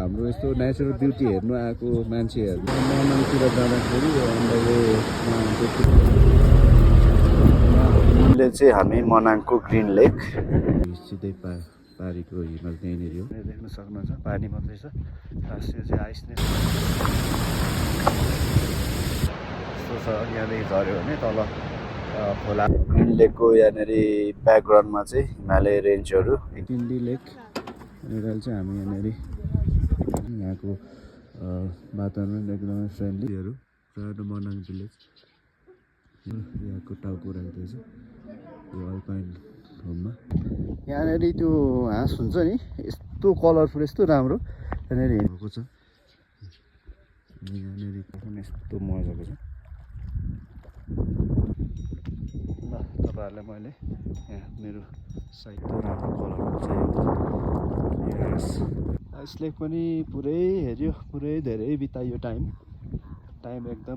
हाम्रो यस्तो natural beauty हेर्नु आएको मान्छेहरू मनाङतिर जाँदाखेरि हामीले चाहिँ हामी मनाङको ग्रिन लेक सिधै पारीको हिमाल त्यहीँनिर हो देख्न सक्नुहुन्छ पानी मात्रै छ यो चाहिँ आइस नै यस्तो छ यहाँदेखि झऱ्यो भने तल खोला ग्रिन लेकको यहाँनिर ब्याकग्राउन्डमा चाहिँ हिमालय रेन्जहरू किन्डी लेक भनेर चाहिँ हामी यहाँनिर यहाँको वातावरण एकदमै फ्रेन्डलीहरू प्रायः मनाङ भिलेज यहाँको टाउको राख्दैछ यो अल्पाइन होममा यहाँनिर त्यो हाँस हुन्छ नि यस्तो कलरफुल यस्तो राम्रो यहाँनिर हेर्नुको छ यहाँनिर यस्तो मजाको छ ल तपाईँहरूलाई मैले यहाँ मेरो साइडको राम्रो कलरफुल चाहिँ यसले पनि पुरै हेऱ्यो पुरै धेरै बितायो टाइम एकदम